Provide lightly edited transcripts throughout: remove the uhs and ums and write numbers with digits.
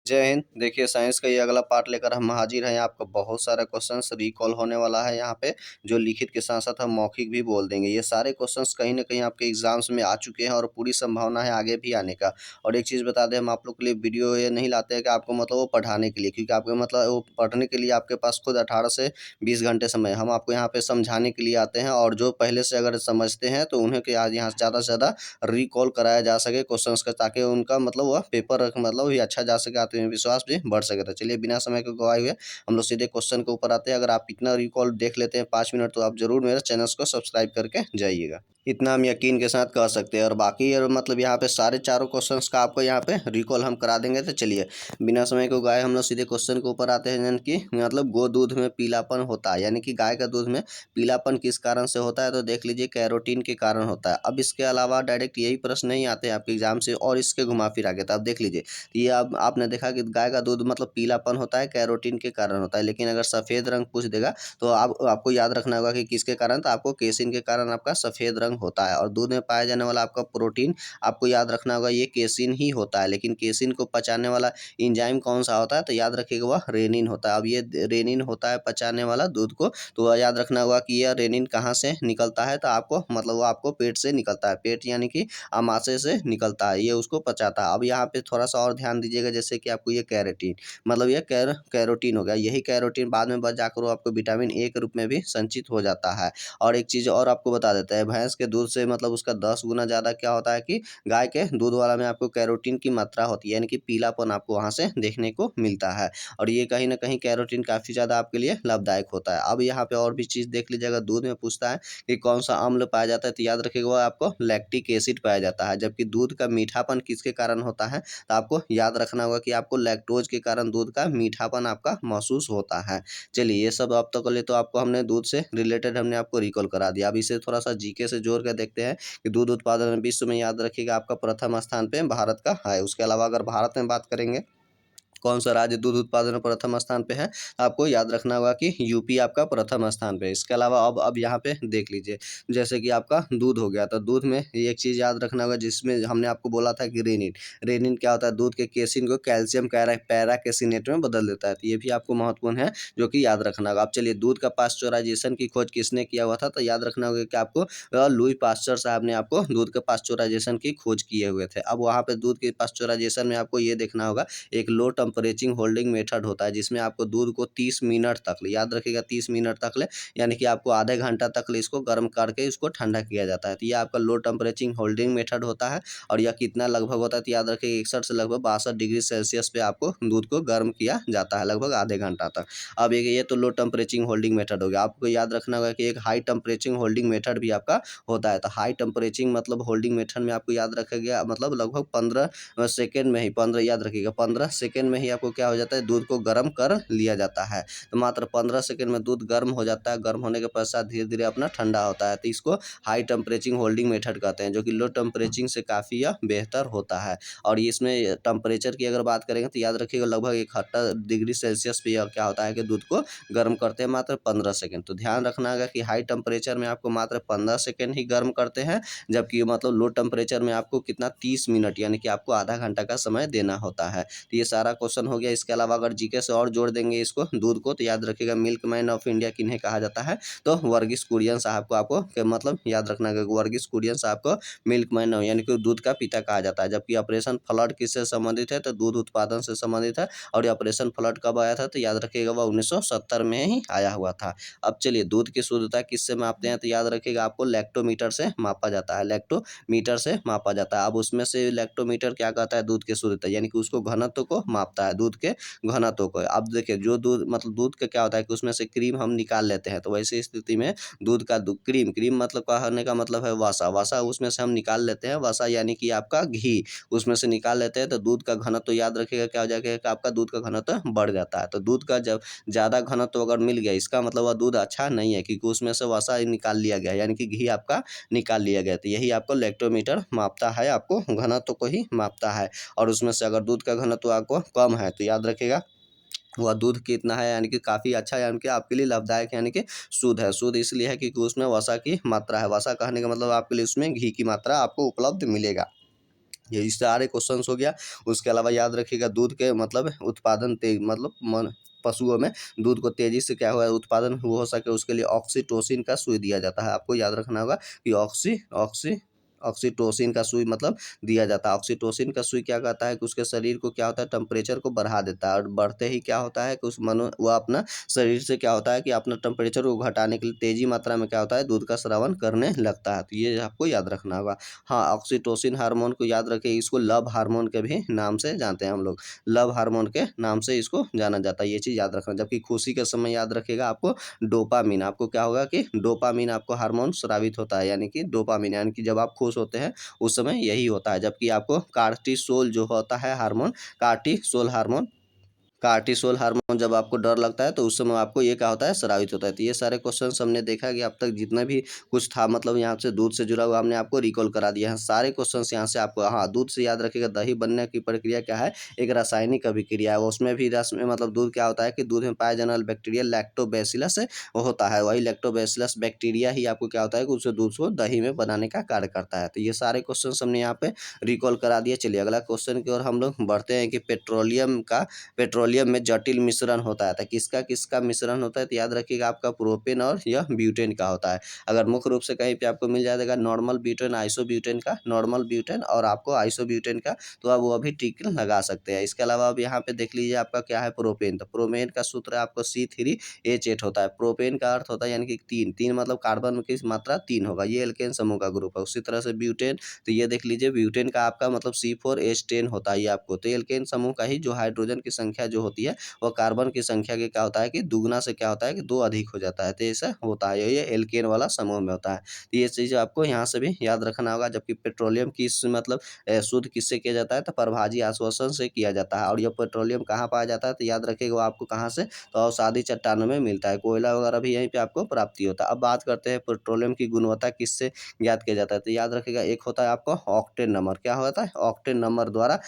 जय हिंद। देखिए साइंस का ये अगला पार्ट लेकर हम हाजिर हैं। आपका बहुत सारा क्वेश्चंस रिकॉल होने वाला है यहाँ पे, जो लिखित के साथ साथ हम मौखिक भी बोल देंगे। ये सारे क्वेश्चंस कहीं ना कहीं आपके एग्जाम्स में आ चुके हैं और पूरी संभावना है आगे भी आने का। और एक चीज़ बता दें, हम आप लोग के लिए वीडियो ये नहीं लाते हैं कि आपको मतलब वो पढ़ाने के लिए, क्योंकि आपको मतलब वो पढ़ने के लिए आपके पास खुद 18 से 20 घंटे समय है। हम आपको यहाँ पे समझाने के लिए आते हैं, और जो पहले से अगर समझते हैं तो उन्हें के आज यहाँ ज़्यादा से ज़्यादा रिकॉल कराया जा सके क्वेश्चंस का, ताकि उनका मतलब वह पेपर मतलब भी अच्छा जा सके, आत्मविश्वास भी बढ़ सके। तो चलिए बिना समय को गवाए हुए हम लोग सीधे क्वेश्चन के ऊपर आते हैं। अगर आप इतना रिकॉल देख लेते हैं 5 मिनट, तो आप जरूर मेरे चैनल को सब्सक्राइब करके जाइएगा। इतना हम यकीन के साथ कह सकते हैं। और बाकी और मतलब यहाँ पे सारे चारों क्वेश्चंस का आपको यहाँ पे रिकॉल हम करा देंगे। तो चलिए बिना समय को गवाए हम लोग सीधे क्वेश्चन के ऊपर आते हैं। यानी कि मतलब गो दूध में पीलापन होता है, यानी कि गाय का दूध में पीलापन किस कारण से होता है? तो देख लीजिए, कैरोटीन के कारण होता है। अब इसके अलावा डायरेक्ट यही प्रश्न नहीं आते हैं आपके एग्जाम से, और इसके घुमा फिरा के। तो अब देख लीजिए, ये अब आपने देखा कि गाय का दूध मतलब पीलापन होता है, कैरोटीन के कारण होता है। लेकिन अगर सफ़ेद रंग पूछ देगा तो आपको याद रखना होगा कि किसके कारण, तो आपको केसिन के कारण आपका सफ़ेद रंग होता है। और दूध में पाया जाने वाला आपका प्रोटीन आपको याद रखना होगा, ये केसिन ही होता है। लेकिन केसिन को पचाने वाला इंजाइम कौन सा होता है? तो याद रखिएगा, वह रेनिन होता है। अब ये रेनिन होता है पचाने वाला दूध को, तो वह याद रखना होगा कि यह रेनिन कहाँ से निकलता है? तो आपको मतलब वो आपको पेट से निकलता है। पेट यानी कि आमाशय से निकलता है, ये उसको पचाता है। अब यहाँ पे थोड़ा सा और ध्यान दीजिएगा, जैसे कि आपको ये कैरेटीन मतलब ये कैरोटीन हो गया। यही कैरोटीन बाद में बच जाकर वो आपको विटामिन ए के रूप में भी संचित हो जाता है। और एक चीज़ और आपको बता देते हैं, भैंस के दूध से मतलब उसका 10 गुना ज़्यादा क्या होता है कि गाय के दूध वाला में आपको कैरोटीन की मात्रा होती है, यानी कि पीलापन आपको वहाँ से देखने को मिलता है। और ये कहीं ना कहीं कैरोटीन काफ़ी ज़्यादा आपके लिए लाभदायक होता है। अब यहाँ पे और भी चीज़ देख लीजिएगा, दूध में पूछता है कि कौन सा अम्ल पाया जाता है, तो याद रखिएगा वो आपको लैक्टिक एसिड पाया जाता है। जबकि दूध का मीठापन किसके कारण होता है? तो आपको याद रखना होगा कि आपको लैक्टोज के कारण दूध का मीठापन आपका महसूस होता है। चलिए ये सब अब तक के लिए तो आपको हमने दूध से रिलेटेड हमने आपको रिकॉल करा दिया। अब इसे थोड़ा सा जीके से जोड़ कर देखते हैं कि दूध उत्पादन विश्व में याद रखिएगा आपका प्रथम स्थान पे भारत का है। उसके अलावा अगर भारत में बात करेंगे कौन सा राज्य दूध उत्पादन में प्रथम स्थान पे है, आपको याद रखना होगा कि यूपी आपका प्रथम स्थान पे है। इसके अलावा अब यहाँ पे देख लीजिए, जैसे कि आपका दूध हो गया, तो दूध में एक चीज़ याद रखना होगा, जिसमें हमने आपको बोला था कि रेनिन रेनिन क्या होता है? दूध के केसिन को कैल्शियम पैरा कैसिनेट में बदल देता है। तो ये भी आपको महत्वपूर्ण है, जो कि याद रखना होगा। अब चलिए, दूध का पास्चुराइजेशन की खोज किसने किया हुआ था? तो याद रखना होगा कि आपको लुई पास्चर साहब ने आपको दूध के पास्चुराइजेशन की खोज किए हुए थे। अब वहाँ पे दूध के पास्चुराइजेशन में आपको ये देखना होगा, एक लो टेम्परेचर होल्डिंग मेथड होता है, जिसमें आपको दूध को 30 मिनट तक याद रखिएगा, 30 मिनट तक यानी कि आपको आधे घंटा तक इसको गर्म करके इसको ठंडा किया जाता है। तो ये आपका लो टेम्परेचर होल्डिंग मेथड होता है। और यह कितना लगभग होता है? तो याद रखिएगा 61 से लगभग 62 डिग्री सेल्सियस पे आपको दूध को गर्म किया जाता है, लगभग आधे घंटा तक। अब ये तो लो टेम्परेचर होल्डिंग मेथड हो गया। आपको याद रखना होगा कि एक हाई टेम्परेचर होल्डिंग मेथड भी आपका होता है। तो हाई टेम्परेचर मतलब होल्डिंग मेथड में आपको याद रखेगा, मतलब लगभग 15 सेकेंड में ही 15 याद रखिएगा 15 सेकेंड में ही आपको क्या हो जाता है? दूध को गर्म कर लिया जाता है। तो मात्र 15 सेकेंड में दूध गर्म हो जाता है। गर्म होने के पश्चात धीरे धीरे अपना ठंडा होता है। तो इसको हाई टेम्परेचर होल्डिंग मेथड कहते हैं, जो कि लो टेम्परेचर से काफ़ी यह बेहतर होता है। और इसमें टेम्परेचर की अगर बात करेंगे तो याद रखिएगा लगभग 71 डिग्री सेल्सियस पे यह क्या होता है कि दूध को गर्म करते हैं मात्र 15 सेकेंड। तो ध्यान रखना होगा कि हाई टेम्परेचर में आपको मात्र 15 सेकेंड ही गर्म करते हैं, जबकि मतलब लो टेम्परेचर में आपको कितना 30 मिनट यानी कि आपको आधा घंटा का समय देना होता है। तो ये सारा क्वेश्चन हो गया। इसके अलावा अगर जीके से और जोड़ देंगे इसको दूध को, तो याद रखिएगा मिल्क मैन ऑफ इंडिया किन्हें कहा जाता है? तो वर्गीस कुरियन साहब को आपको मतलब याद रखना है, वर्गीस कुरियन साहब को मिल्क मैन यानी कि दूध का पिता कहा जाता है। जबकि ऑपरेशन फ्लड किससे संबंधित है? तो दूध उत्पादन से संबंधित है। और ये ऑपरेशन फ्लड कब आया था? तो याद रखिएगा वह 1970 में ही आया हुआ था। अब चलिए, दूध की शुद्धता किससे मापते हैं? तो याद रखिएगा आपको लैक्टोमीटर से मापा जाता है, लैक्टोमीटर से मापा जाता है। अब उसमें से लैक्टोमीटर क्या कहता है? दूध की शुद्धता यानी कि उसको घनत्व को मापता है, दूध के घनत्व को। अब देखिए, जो दूध मतलब दूध का क्या होता है कि उसमें से क्रीम हम निकाल लेते हैं, तो वैसी स्थिति में दूध का क्रीम मतलब कहने का मतलब है वसा उसमें से हम निकाल लेते हैं। वसा यानी कि आपका घी उसमें से निकाल लेते हैं, तो दूध का घनत्व तो याद रखिएगा क्या हो जाएगा कि आपका दूध का घनत्व बढ़ जाता है। तो दूध का जब ज़्यादा घनत्व अगर मिल गया, इसका मतलब वह दूध अच्छा नहीं है, क्योंकि उसमें से वसा ही निकाल लिया गया, यानी कि घी आपका निकाल लिया गया। तो यही आपको लैक्टोमीटर मापता है, आपको घनत्व को ही मापता है। और उसमें से अगर दूध का घनत्व आपको कम है, तो याद रखिएगा वह दूध कितना है, यानी कि काफ़ी अच्छा है, यानी कि आपके लिए लाभदायक, यानी कि शुद्ध है। शुद्ध इसलिए है क्योंकि उसमें वसा की मात्रा है। वसा कहने का मतलब आपके लिए उसमें घी की मात्रा आपको उपलब्ध मिलेगा। ये सारे क्वेश्चंस हो गया। उसके अलावा याद रखिएगा दूध के मतलब उत्पादन तेज मतलब मन पशुओं में दूध को तेजी से क्या हुआ उत्पादन हो सके उसके लिए ऑक्सीटोसिन का सुई दिया जाता है। आपको याद रखना होगा कि ऑक्सीटोसिन का सुई मतलब दिया जाता है। ऑक्सीटोसिन का सुई क्या कहता है कि उसके शरीर को क्या होता है टेम्परेचर को बढ़ा देता है और बढ़ते ही क्या होता है कि उस मनो वह अपना शरीर से क्या होता है कि अपना टेम्परेचर को घटाने के लिए तेजी मात्रा में क्या होता है दूध का स्रावन करने लगता है। तो ये आपको याद रखना होगा। हाँ, ऑक्सीटोसिन हार्मोन को याद रखें, इसको लव हार्मोन के भी नाम से जानते हैं हम लोग। लव हार्मोन के नाम से इसको जाना जाता है, ये चीज़ याद रखना। जबकि खुशी के समय याद रखिएगा आपको डोपामिन, आपको क्या होगा कि डोपामिन आपको हार्मोन स्रावित होता है, यानी कि डोपामिन यानी कि जब आप खुश होते हैं उस समय यही होता है। जबकि आपको कार्टिसोल जो होता है हार्मोन, कार्टिसोल हार्मोन जब आपको डर लगता है तो उस समय आपको ये क्या होता है स्रावित होता है। तो ये सारे क्वेश्चन हमने देखा कि अब तक जितना भी कुछ था मतलब यहाँ से दूध से जुड़ा हुआ हमने आपको रिकॉल करा दिया है सारे क्वेश्चन यहाँ से आपको। हाँ, दूध से याद रखिएगा दही बनने की प्रक्रिया क्या है, एक रासायनिक अभिक्रिया है। उसमें भी रस में मतलब दूध क्या होता है कि दूध में पाया जाने वाला बैक्टीरिया लैक्टोबैसिलस होता है, वही लैक्टोबैसिलस बैक्टीरिया ही आपको क्या होता है कि उस दूध को दही में बनाने का कार्य करता है। तो ये सारे क्वेश्चन हमने यहाँ पे रिकॉल करा दिए। चलिए अगला क्वेश्चन की ओर हम लोग बढ़ते हैं कि पेट्रोलियम में जटिल मिश्रण होता है। तो किसका किसका मिश्रण होता है, तो याद रखिएगा आपका प्रोपेन और यह ब्यूटेन का होता है। अगर मुख्य रूप से कहीं पे आपको मिल जाएगा नॉर्मल ब्यूटेन आइसोब्यूटेन का, नॉर्मल ब्यूटेन और आपको आइसोब्यूटेन का, तो आप वो भी टिक लगा सकते हैं। इसके अलावा अब यहाँ पे देख लीजिए आपका क्या है प्रोपेन। तो प्रोपेन का सूत्र आपको C3H8 होता है। प्रोपेन का अर्थ होता है यानी कि तीन, तीन मतलब कार्बन की मात्रा 3 होगा, ये एल्केन समूह का ग्रुप है। उसी तरह से ब्यूटेन, तो ये देख लीजिए ब्यूटेन का आपका मतलब C4H10 होता है ये आपको। तो एल्केन समूह का ही जो हाइड्रोजन की संख्या जो होती है वो कार्बन की संख्या के क्या होता है कि दुगना से क्या होता है कि 2 अधिक हो जाता है। तो ऐसा होता है, ये एल्केन वाला समूह में होता है। तो ये चीज़ आपको यहाँ से भी याद रखना होगा। जबकि पेट्रोलियम किस मतलब शुद्ध किससे किया जाता है, तो परभाजी आश्वासन से किया जाता है। और ये पेट्रोलियम कहाँ पाया जाता है, तो याद रखिएगा वो आपको कहाँ से, तो अवसादी चट्टानों में मिलता है। कोयला वगैरह भी यहीं पे आपको प्राप्ति होता है। अब बात करते हैं पेट्रोलियम की गुणवत्ता किससे ज्ञात किया जाता है, तो याद रखिएगा एक होता है आपको ऑक्टेन नंबर। क्या होता है, ऑक्टेन नंबर द्वारा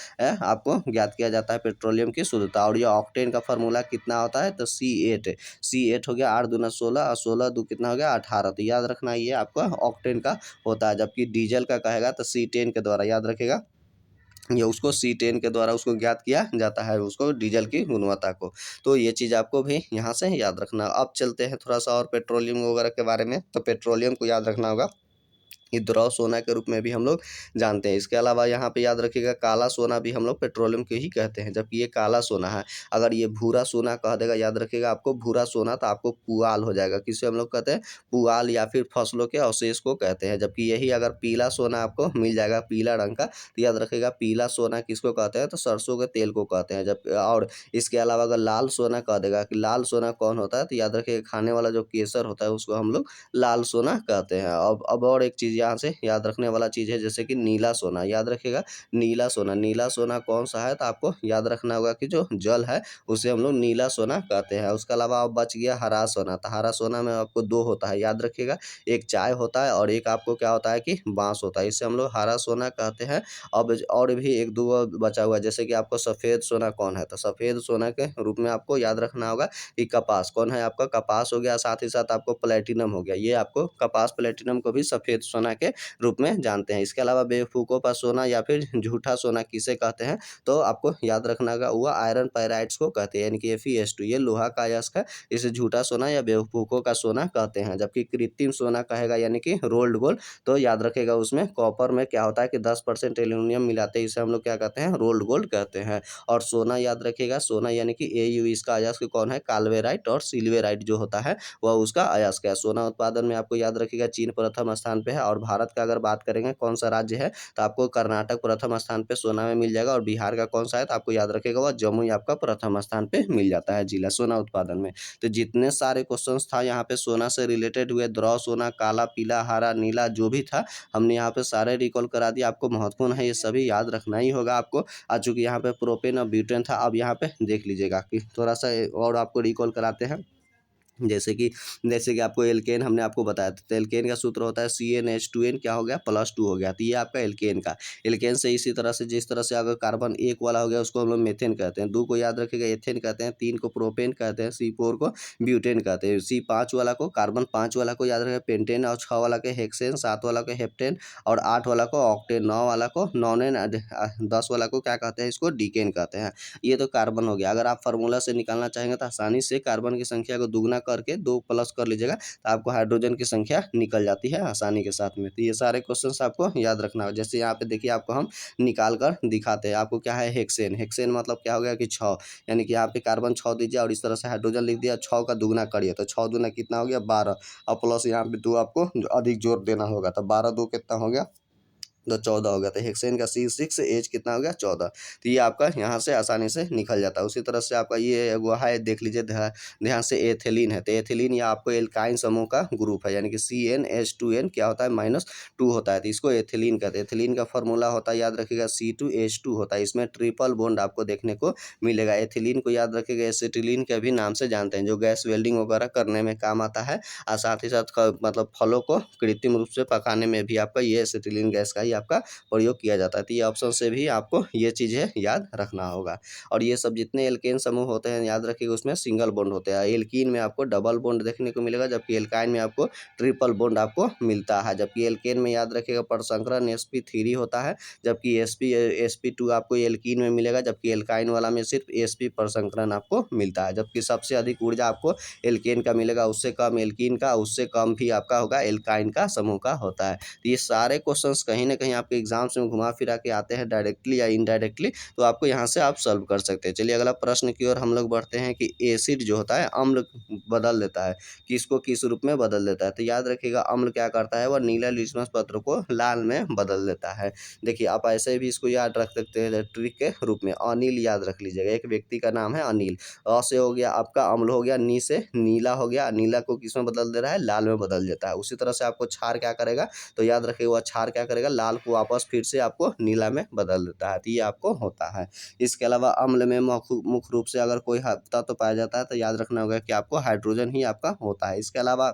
आपको ज्ञात किया जाता है पेट्रोलियम की शुद्धता। और ये ऑक्टेन का फार्मूला कितना होता है, तो C8 हो गया 8 दूना 16 और 16 दो कितना हो गया 18। तो याद रखना ये आपका ऑक्टेन का होता है। जबकि डीजल का कहेगा तो C10 के द्वारा, याद रखेगा ये उसको C10 के द्वारा उसको ज्ञात किया जाता है, उसको डीजल की गुणवत्ता को। तो ये चीज़ आपको भी यहाँ से याद रखना। अब चलते हैं थोड़ा सा और पेट्रोलियम वगैरह के बारे में। तो पेट्रोलियम को याद रखना होगा ये द्रव सोना के रूप में भी हम लोग जानते हैं। इसके अलावा यहाँ पे याद रखिएगा काला सोना भी हम लोग पेट्रोलियम के ही कहते हैं, जबकि ये काला सोना है। अगर ये भूरा सोना कह देगा, याद रखिएगा आपको भूरा सोना, तो आपको पुआल हो जाएगा। किसे हम लोग कहते हैं, पुआल या फिर फसलों के अवशेष को कहते हैं। जबकि यही अगर पीला सोना आपको मिल जाएगा पीला रंग का, तो याद रखिएगा पीला सोना किसको कहते हैं, तो सरसों के तेल को कहते हैं। जब और इसके अलावा अगर लाल सोना कह देगा कि लाल सोना कौन होता है, तो याद रखिएगा खाने वाला जो केसर होता है उसको हम लोग लाल सोना कहते हैं। अब और एक चीज़ यहाँ से याद रखने वाला चीज़ है, जैसे कि नीला सोना। याद रखिएगा नीला सोना कौन सा है, तो आपको याद रखना होगा कि जो जल है उसे हम लोग नीला सोना कहते हैं। उसके अलावा अब बच गया हरा सोना। तो हरा सोना में आपको दो होता है, याद रखिएगा एक चाय होता है और एक आपको क्या होता है कि बांस होता है, इसे हम लोग हरा सोना कहते हैं। अब और भी एक दो बचा हुआ है, जैसे कि आपको सफ़ेद सोना कौन है, तो सफ़ेद सोना के रूप में आपको याद रखना होगा कि कपास कौन है, आपका कपास हो गया। साथ ही साथ आपको प्लेटिनम हो गया, ये आपको कपास प्लेटिनम को भी सफ़ेद सोना के रूप में जानते हैं। इसके अलावा बेवकूफ़ों का सोना या फिर झूठा सोना किसे कहते हैं, तो आपको याद रखना होगा वो आयरन पायराइट्स को कहते हैं, यानी कि Fe2 ये लोहा का अयस्क है, इसे झूठा सोना या बेवकूफ़ों का सोना कहते हैं। जबकि कृत्रिम सोना कहेगा यानी कि रोल्ड गोल्ड, तो याद रखेगा उसमें कॉपर में क्या होता है कि 10% एल्यूमिनियम मिलाते हैं, इसे हम लोग क्या कहते हैं, रोल्ड गोल्ड कहते हैं। और सोना याद रखिएगा सोना यानी कि Au इसका अयस्क कौन है, काल्वेराइट और सिल्वेराइट जो होता है वह उसका अयस्क है। सोना उत्पादन में आपको याद रखिएगा चीन प्रथम स्थान पे है। और भारत का अगर बात करेंगे कौन सा राज्य है, तो आपको कर्नाटक प्रथम स्थान पे सोना में मिल जाएगा। और बिहार का कौन सा है, तो आपको याद रखिएगा वह जमुई आपका प्रथम स्थान पे मिल जाता है जिला सोना उत्पादन में। तो जितने सारे क्वेश्चंस था यहाँ पे सोना से रिलेटेड हुए, द्रव सोना, काला, पीला, हरा, नीला जो भी था हमने यहाँ पे सारे रिकॉल करा दिया। आपको महत्वपूर्ण है, ये सभी याद रखना ही होगा आपको। आज चूंकि यहाँ पे प्रोपेन और ब्यूटेन था, अब यहाँ पे देख लीजिएगा कि थोड़ा सा और आपको रिकॉल कराते हैं। जैसे कि आपको एल्केन हमने आपको बताया था, तो एल्केन का सूत्र होता है CnH2n क्या हो गया +2 हो गया, तो ये आपका एल्केन का। एल्केन से इसी तरह से जिस तरह से अगर कार्बन 1 वाला हो गया उसको हम लोग मेथेन कहते हैं, 2 को याद रखिएगा एथेन कहते हैं, 3 को प्रोपेन कहते हैं, C4 को ब्यूटेन कहते हैं, C5 वाला को कार्बन 5 वाला को याद रखिएगा पेंटेन, और 6 वाला को हेक्सेन, 7 वाला को हेप्टेन, और 8 वाला को ऑक्टेन, 9 वाला को नॉनेन, 10 वाला को क्या कहते हैं, इसको डीकेन कहते हैं। ये तो कार्बन हो गया। अगर आप फार्मूला से निकालना चाहेंगे तो आसानी से कार्बन की संख्या को दुगना करके 2 प्लस कर लीजिएगा, तो आपको हाइड्रोजन की संख्या निकल जाती है आसानी के साथ में। तो ये सारे क्वेश्चंस आपको याद रखना होगा। जैसे यहाँ पे देखिए आपको हम निकाल कर दिखाते हैं। आपको क्या है हेक्सेन, हेक्सेन मतलब क्या हो गया कि 6, यानी कि यहाँ पे कार्बन 6 दीजिए और इस तरह से हाइड्रोजन लिख दिया, 6 का दुगना करिए तो 6 दूना कितना हो गया 12, और प्लस यहाँ पे 2 आपको अधिक जोर देना होगा, तो 12 2 कितना हो गया तो 14 हो गया। तो हेक्सेन का C6H कितना हो गया 14। तो ये आपका यहाँ से आसानी से निकल जाता है। उसी तरह से आपका ये वो है, देख लीजिए ध्यान से, एथिलीन है, तो एथिलीन ये आपको एल्काइन समूह का ग्रुप है, यानी कि CnH2n क्या होता है -2 होता है, तो इसको एथिलीन कहते हैं। एथिलीन का फॉर्मूला होता है याद रखिएगा C2H2 होता है, इसमें ट्रिपल बॉन्ड आपको देखने को मिलेगा। एथिलीन को याद रखिएगा एसिटिलीन के भी नाम से जानते हैं, जो गैस वेल्डिंग वगैरह करने में काम आता है, और साथ ही साथ मतलब फलों को कृत्रिम रूप से पकाने में भी आपका ये एसिटिलीन गैस का ही आपका प्रयोग किया जाता है। तो ये ऑप्शन से भी आपको ये चीज़ें याद रखना होगा। और ये सब जितने एल्केन समूह होते हैं याद रखिएगा उसमें सिंगल बॉन्ड होते हैं, एल्कीन में आपको डबल बॉन्ड देखने को मिलेगा, जबकि एल्काइन में आपको ट्रिपल बॉन्ड आपको मिलता है। जबकि एल्केन में याद रखिएगा परसंकरण sp3 होता है, जबकि sp2 आपको एल्कीन में मिलेगा, जबकि एल्काइन वाला में सिर्फ sp परसंकरण आपको मिलता है। जबकि सबसे अधिक ऊर्जा आपको एल्केन का मिलेगा, उससे कम एल्कीन का, उससे कम भी आपका होगा एल्काइन का समूह का होता है। तो ये सारे क्वेश्चंस कहीं ना कहीं आपके एग्जाम्स में घुमा फिरा के आते हैं डायरेक्टली या इनडायरेक्टली, तो आपको यहाँ से आप सॉल्व कर सकते हैं। चलिए अगला प्रश्न की ओर हम लोग बढ़ते हैं कि एसिड जो होता है अम्ल बदल देता है, किसको किस रूप में बदल देता है। तो याद रखिएगा अम्ल क्या करता है, वह नीला लिटमस पत्र को लाल में बदल देता है। देखिए आप ऐसे भी इसको याद रख सकते हैं ट्रिक के रूप में, अनिल याद रख लीजिएगा, एक व्यक्ति का नाम है अनिल। अ से हो गया आपका अम्ल हो गया, नी से नीला हो गया, नीला को किस में बदल दे रहा है, लाल में बदल देता है। उसी तरह से आपको क्षार क्या करेगा, तो याद रखिए वो क्षार क्या करेगा, लाल को वापस फिर से आपको नीला में बदल देता है। तो ये आपको होता है। इसके अलावा अम्ल में मुख्य रूप से अगर कोई तत्व पाया जाता है तो याद रखना होगा कि आपको हाइड्रोजन ही आपका होता है। इसके अलावा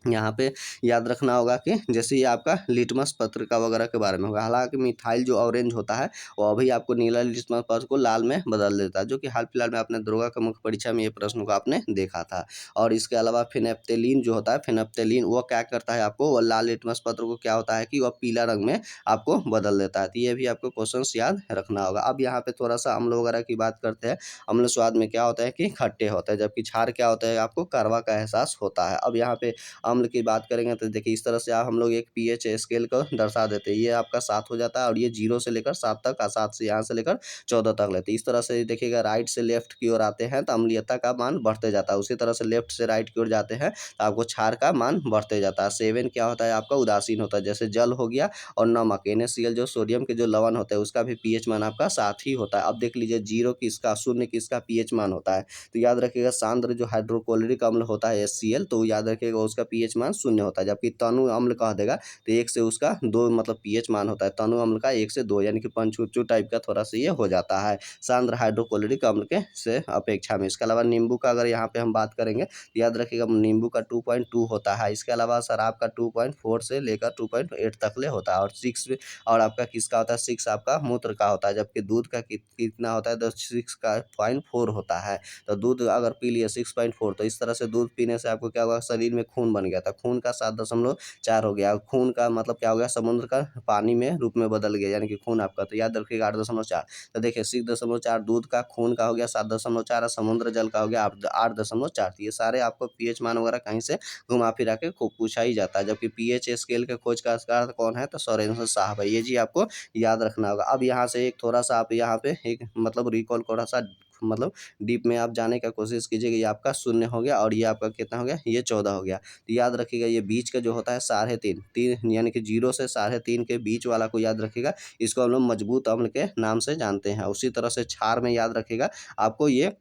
यहाँ पे याद रखना होगा कि जैसे ये आपका लिटमस पत्र का वगैरह के बारे में होगा, हालांकि मिथाइल जो ऑरेंज होता है वो अभी आपको नीला लिटमस पत्र को लाल में बदल देता है, जो कि हाल फिलहाल में आपने दरोगा का मुख्य परीक्षा में ये प्रश्न को आपने देखा था। और इसके अलावा फिनेप्थेलीन जो होता है, फिनेप्थेलीन वो क्या करता है, आपको वो लाल लिटमस पत्र को क्या होता है कि वह पीला रंग में आपको बदल देता है। तो ये भी आपको क्वेश्चन याद रखना होगा। अब यहाँ पे थोड़ा सा अम्ल वगैरह की बात करते हैं। अम्ल स्वाद में क्या होता है कि खट्टे होता है, जबकि क्षार क्या होता है, आपको कड़वा का एहसास होता है। अब यहाँ पे अम्ल की बात करेंगे तो देखिए इस तरह से आप हम लोग एक पीएच स्केल को दर्शा देते हैं। ये आपका 7 हो जाता है, और ये 0 से लेकर 7 तक, 7 से यहाँ से लेकर 14 तक लेते हैं। इस तरह से देखिएगा राइट से लेफ्ट की ओर आते हैं तो अम्लीयता का मान बढ़ते जाता है, उसी तरह से लेफ्ट से राइट की ओर जाते हैं तो आपको क्षार का मान बढ़ते जाता है। 7 क्या होता है आपका उदासीन होता है, जैसे जल हो गया, और नमक NaCl जो सोडियम के जो लवण होता है उसका भी पीएच मान आपका 7 ही होता है। अब देख लीजिए 0 किसका, शून्य किसका पीएच मान होता है, तो याद रखिएगा सांद्र जो हाइड्रोक्लोरिक अम्ल होता है HCl, तो याद रखिएगा उसका पीएच मान 0 होता है। जबकि तनु अम्ल कह देगा तो 1 से उसका 2 मतलब पीएच मान होता है, तनु अम्ल का 1 से 2, यानी कि पंचुचू टाइप का थोड़ा सा ये हो जाता है सांद्र हाइड्रोक्लोरिक अम्ल के से अपेक्षा में। इसके अलावा नींबू का अगर यहाँ पे हम बात करेंगे तो याद रखिएगा नींबू का 2.2 होता है। इसके अलावा शराब का 2.4 से लेकर 2.8 तक ले होता है, और 6 और आपका किसका होता है, 6 आपका मूत्र का होता है। जबकि दूध का कितना होता है, तो 6 का 0.4 होता है। तो दूध अगर पी लिए 6.4, तो इस तरह से दूध पीने से आपको क्या होगा, शरीर में खून बन गया था, खून का 7.4 हो गया। खून का मतलब क्या हो गया, समुद्र का पानी में रूप में बदल गया, यानी कि खून आपका, तो याद रखिएगा 8.4। तो देखिए 6.4 दूध का, खून का हो गया 7.4, और समुद्र जल का हो गया 8.4। ये सारे आपको पीएच मान वगैरह कहीं से घुमा फिरा के खूब पूछा ही जाता है। जबकि पीएच स्केल के खोज का कौन है, तो सोरेनसन साहब है। ये जी आपको याद रखना होगा। अब यहाँ से एक थोड़ा सा आप यहाँ पे एक मतलब रिकॉल थोड़ा सा मतलब डीप में आप जाने का कोशिश कीजिएगा। ये आपका 0 हो गया, और ये आपका कितना हो गया, ये 14 हो गया। तो याद रखिएगा ये बीच का जो होता है 3.5, 3 यानी कि 0 से 3.5 के बीच वाला को याद रखिएगा, इसको हम लोग मजबूत अम्ल के नाम से जानते हैं। उसी तरह से क्षार में याद रखिएगा आपको ये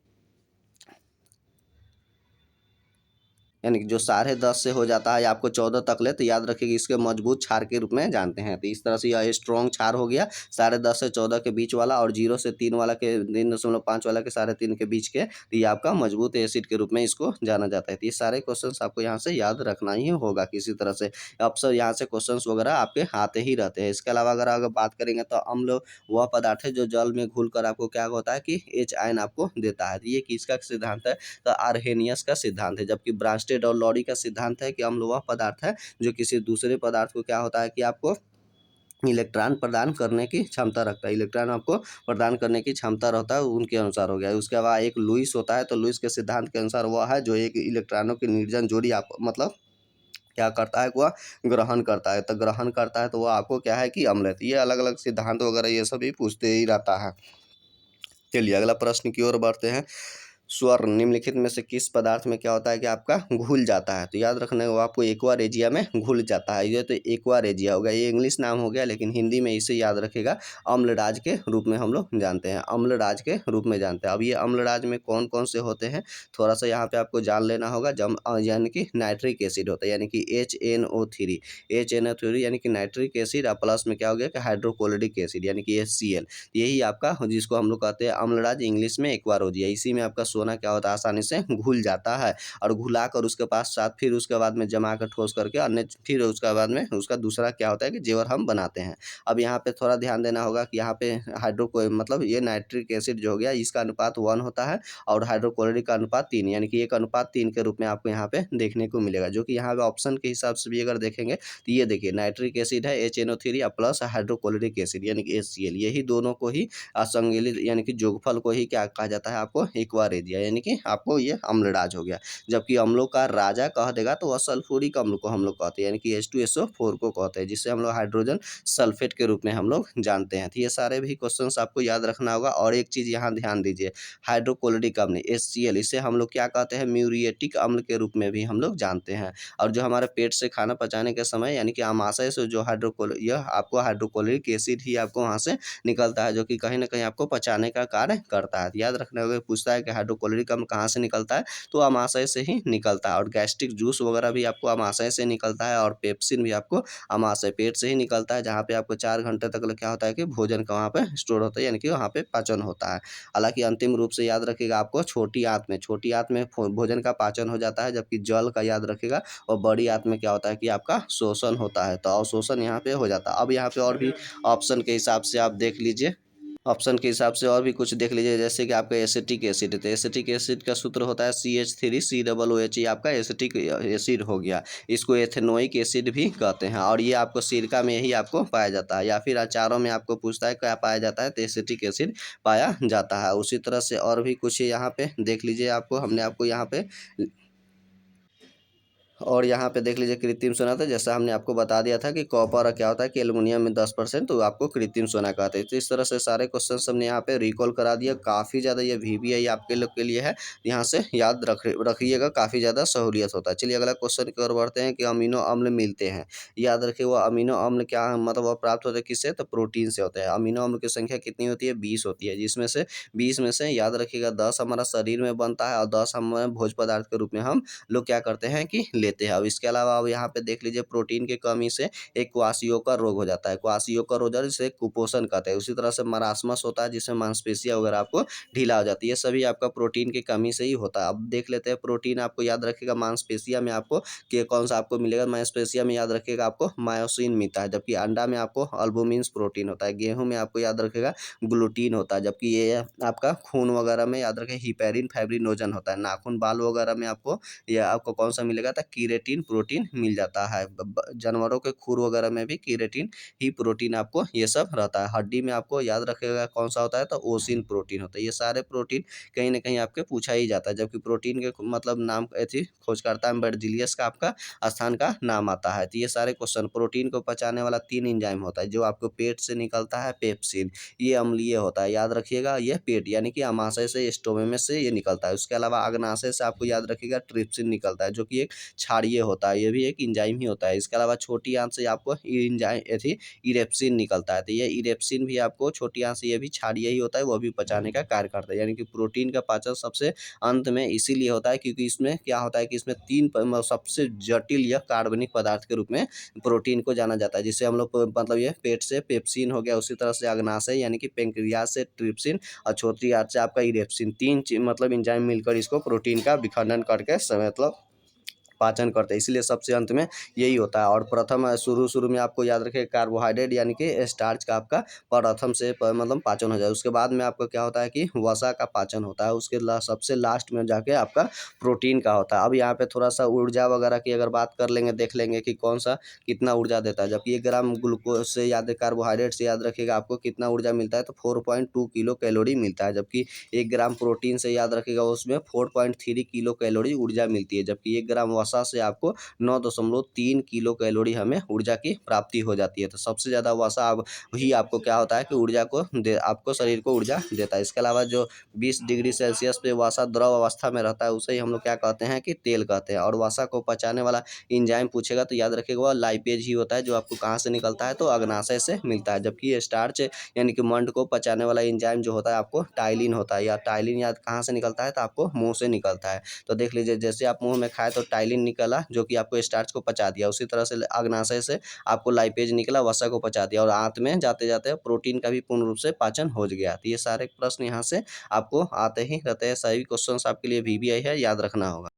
यानी कि जो 10.5 से हो जाता है आपको 14 तक ले, तो याद रखिएगा इसके मजबूत क्षार के रूप में जानते हैं। तो इस तरह से यह स्ट्रॉन्ग क्षार हो गया 10.5 से 14 के बीच वाला, और 0 से 3 वाला के 3.5 वाला के 3.5 के बीच के, तो ये आपका मजबूत एसिड के रूप में इसको जाना जाता है। तो ये सारे क्वेश्चन आपको यहाँ से याद रखना ही होगा किसी तरह से। अक्सर यहाँ से क्वेश्चन वगैरह आपके आते ही रहते हैं। इसके अलावा अगर बात करेंगे तो अम्ल वह पदार्थ है जो जल में घुलकर आपको क्या होता है कि H आयन आपको देता है। तो ये किसका सिद्धांत है? तो आर्हेनियस का सिद्धांत है। जबकि ब्रांस्टेड और लॉरी का सिद्धांत है कि अम्ल वह पदार्थ है जो किसी दूसरे पदार्थ को क्या होता है कि आपको इलेक्ट्रॉन प्रदान करने की क्षमता रखता है, इलेक्ट्रॉन आपको प्रदान करने की क्षमता रहता है, उनके अनुसार हो गया। उसके बाद एक लुईस होता है, तो लुईस के सिद्धांत के अनुसार वह है जो एक इलेक्ट्रॉनों की निर्जन जोड़ी आप मतलब क्या करता है, वह ग्रहण करता है। तो ग्रहण करता है तो वह आपको क्या है कि अम्ल है। तो ये अलग अलग सिद्धांत वगैरह ये सभी पूछते ही रहता है। चलिए अगला प्रश्न की ओर बढ़ते हैं। स्वर निम्नलिखित में से किस पदार्थ में क्या होता है कि आपका घुल जाता है? तो याद रखना वो आपको एक्वारेजिया में घुल जाता है। ये तो एक्वारेजिया हो गया, ये इंग्लिश नाम हो गया, लेकिन हिंदी में इसे याद रखेगा अम्लराज के रूप में हम लोग जानते हैं, अम्लराज के रूप में जानते हैं। अब ये अम्लराज में कौन कौन से होते हैं थोड़ा सा यहाँ पे आपको जान लेना होगा। यानी कि नाइट्रिक एसिड होता है, यानी कि HNO3, HNO3 यानी कि नाइट्रिक एसिड, और प्लस में क्या हो गया कि हाइड्रोक्लोरिक एसिड यानी कि HCl। यही आपका जिसको हम लोग कहते हैं अम्लराज, इंग्लिश में एक्वारोजिया। इसी में आपका सोना क्या होता है आसानी से घुल जाता है, और घुला कर उसके पश्चात फिर उसके बाद में जमा कर ठोस करके अन्य फिर उसके बाद में उसका दूसरा क्या होता है कि जेवर हम बनाते हैं। अब यहाँ पे थोड़ा ध्यान देना होगा कि यहाँ पे मतलब ये नाइट्रिक एसिड जो हो गया इसका अनुपात 1 होता है, और हाइड्रोक्लोरिक का अनुपात 3, यानी कि 1:3 के रूप में आपको यहाँ पे देखने को मिलेगा। जो कि यहाँ पे ऑप्शन के हिसाब से भी अगर देखेंगे तो ये देखिए नाइट्रिक एसिड है HNO3 प्लस हाइड्रोक्लोरिक एसिड यानी कि HCl, यही दोनों को ही असंगलित यानी कि जोगफल को ही क्या कहा जाता है आपको एक्वारेजिया, यानी कि आपको ये अम्लराज हो गया। जबकि अम्लों का राजा कह देगा तो वह सल्फ्यूरिक अम्ल को हम लोग कहते हैं, यानी कि H2SO4 को कहते हैं, जिससे हम लोग हाइड्रोजन सल्फेट के रूप में हम लोग जानते हैं। तो ये सारे भी क्वेश्चंस आपको याद रखना होगा। और एक चीज़ यहाँ ध्यान दीजिए, हाइड्रोक्लोरिक अम्ल HCl, इसे हम लोग क्या कहते हैं म्यूरिएटिक अम्ल के रूप में भी हम लोग जानते हैं। और जो हमारे पेट से खाना पचाने के समय यानी कि आमाशय से जो यह आपको हाइड्रोक्लोरिक एसिड ही आपको वहाँ से निकलता है, जो कि कहीं न कहीं आपको पचाने का कार्य करता है। तो याद रखना होगा, पूछता है कि हाइड्रोक्लोरिक अम्ल कहाँ से निकलता है, तो आमाशय से ही निकलता है। और गैस्ट्रिक जूस वगैरह भी आपको आमाशय से निकलता है, और पेप्सिन भी आपको आमाशय पेट से ही निकलता है, जहाँ पे आपको 4 घंटे तक क्या होता है कि भोजन का वहाँ पे स्टोर होता है, यानी कि वहाँ पे पाचन होता है। हालाँकि अंतिम रूप से याद रखिएगा आपको छोटी आँत में भोजन का पाचन हो जाता है, जबकि जल का याद रखिएगा, और बड़ी आँत में क्या होता है कि आपका शोषण होता है। तो अवशोषण यहाँ पे हो जाता है। अब यहाँ पे और भी ऑप्शन के हिसाब से आप देख लीजिए, ऑप्शन के हिसाब से और भी कुछ देख लीजिए, जैसे कि आपका एसिटिक एसिड है। तो एसिटिक एसिड का सूत्र होता है CH3COOH, ये आपका एसिटिक एसिड हो गया। इसको एथेनोइक एसिड भी कहते हैं, और ये आपको सिरका में ही आपको पाया जाता है, या फिर अचारों में आपको पूछता है क्या पाया जाता है, तो एसिटिक एसिड पाया जाता है। उसी तरह से और भी कुछ यहाँ पे देख लीजिए, आपको हमने आपको यहाँ पे और यहाँ पे देख लीजिए कृत्रिम सोना, था जैसा हमने आपको बता दिया था कि कॉपर क्या होता है कि एल्युमिनियम में 10%, तो आपको कृत्रिम सोना कहते हैं। तो इस तरह से सारे क्वेश्चन हमने यहाँ पे रिकॉल करा दिया। काफ़ी ज़्यादा ये VBI आपके लोग के लिए है, यहाँ से याद रखिएगा, काफ़ी ज़्यादा सहूलियत होता है। चलिए अगला क्वेश्चन की ओर बढ़ते हैं कि अमीनो अम्ल मिलते हैं। याद रखिए वो अमीनो अम्ल क्या मतलब वह प्राप्त होते हैं किससे, तो प्रोटीन से होते हैं। अमीनो अम्ल की संख्या कितनी होती है, 20 होती है, जिसमें से 20 में से याद रखिएगा 10 हमारा शरीर में बनता है, और 10 हमारे भोज्य पदार्थ के रूप में हम लोग क्या करते हैं कि लेते हैं। अब इसके अलावा अब यहाँ पे देख लीजिए प्रोटीन की कमी से एक क्वाशियोकर रोग हो जाता है, क्वाशियोकर रोग जिसे कुपोषण कहते हैं। उसी तरह से मरासमस होता है, जिसमें मांसपेशियां वगैरह आपको ढीला हो जाती है, ये सभी आपका प्रोटीन की कमी से ही होता है। अब देख लेते हैं प्रोटीन आपको याद रखिएगा मांसपेशिया में आपको कि कौन सा आपको मिलेगा, मांसपेशिया में याद रखिएगा आपको मायोसिन मिलता है, जबकि अंडा में आपको अल्बुमिन प्रोटीन होता है, गेहूं में आपको याद रखिएगा ग्लूटीन होता है, जबकि ये आपका खून वगैरह में याद रखें हिपेरिन फाइब्रिनोजन होता है, नाखून बाल वगैरह में आपको या आपको कौन सा मिलेगा, तो कीरेटिन प्रोटीन मिल जाता है। जानवरों के खुर वगैरह में भी कीरेटिन ही प्रोटीन आपको ये सब रहता है। हड्डी में आपको याद रखेगा कौन सा होता है, तो ओसिन प्रोटीन होता है। ये सारे प्रोटीन कहीं ना कहीं आपके पूछा ही जाता है, जबकि प्रोटीन के मतलब नाम ऐसी खोजकर्ता में बर्जिलियस का आपका स्थान का नाम आता है। तो ये सारे क्वेश्चन, प्रोटीन को पचाने वाला 3 एंजाइम होता है, जो आपको पेट से निकलता है पेप्सिन, ये अम्लीय होता है, याद रखिएगा ये पेट यानी कि अमाशय से स्टोमेमस से ये निकलता है। उसके अलावा अग्नाशय से आपको याद रखिएगा ट्रिप्सिन निकलता है, जो कि एक क्षारीय होता है, ये भी एक एंजाइम ही होता है। इसके अलावा छोटी आंत से आपको एंजाइम इरेप्सिन निकलता है, तो ये इरेप्सिन भी आपको छोटी आंत से ये भी क्षारीय ही होता है, वो भी पचाने का कार्य करता है। यानी कि प्रोटीन का पाचन सबसे अंत में इसीलिए होता है क्योंकि इसमें क्या होता है कि इसमें सबसे जटिल या कार्बनिक पदार्थ के रूप में प्रोटीन को जाना जाता है, जिससे हम लोग मतलब ये पेट से पेप्सिन हो गया, उसी तरह से अग्नाशय यानी कि पेंक्रियाज से ट्रिप्सिन और छोटी आंत से आपका इरेप्सिन, तीन मतलब एंजाइम मिलकर इसको प्रोटीन का विखंडन करके मतलब पाचन करते हैं, इसलिए सबसे अंत में यही होता है। और प्रथम शुरू में आपको याद रखें कार्बोहाइड्रेट यानी कि स्टार्च का आपका प्रथम से मतलब पाचन हो जाए, उसके बाद में आपका क्या होता है कि वसा का पाचन होता है, उसके सबसे लास्ट में जाके आपका प्रोटीन का होता है। अब यहाँ पे थोड़ा सा ऊर्जा वगैरह की अगर बात कर लेंगे, देख लेंगे कि कौन सा कितना ऊर्जा देता है। जबकि 1 ग्राम ग्लूकोज से कार्बोहाइड्रेट से याद रखिएगा आपको कितना ऊर्जा मिलता है, तो 4.2 किलो कैलोरी मिलता है। जबकि 1 ग्राम प्रोटीन से याद रखिएगा उसमें 4.3 किलो कैलोरी ऊर्जा मिलती है। जबकि 1 ग्राम वसा से आपको 9.3 किलो कैलोरी हमें ऊर्जा की प्राप्ति हो जाती है। तो सबसे ज़्यादा वसा ही आपको क्या होता है कि ऊर्जा को आपको शरीर को ऊर्जा देता है। इसके अलावा जो 20 डिग्री सेल्सियस पे वसा द्रव अवस्था में रहता है उसे ही हम लोग क्या कहते हैं कि तेल कहते हैं। और वसा को पचाने वाला एंजाइम पूछेगा तो याद रखिएगा वह लाइपेज ही होता है, जो आपको कहाँ से निकलता है, तो अग्नाशय से मिलता है। जबकि ये स्टार्च यानी कि मंड को पचाने वाला एंजाइम जो होता है आपको टाइलिन होता है, या टाइलिन याद कहाँ से निकलता है, तो आपको मुंह से निकलता है। तो देख लीजिए जैसे आप मुंह में खाए तो टाइलिन निकला जो कि आपको स्टार्च को पचा दिया, उसी तरह से अग्नाशय से आपको लाइपेज निकला, वसा को पचा दिया, और आंत में जाते जाते प्रोटीन का भी पूर्ण रूप से पाचन हो गया। तो ये सारे प्रश्न यहाँ से आपको आते ही रहते हैं, सभी क्वेश्चन आपके लिए VBI है, याद रखना होगा।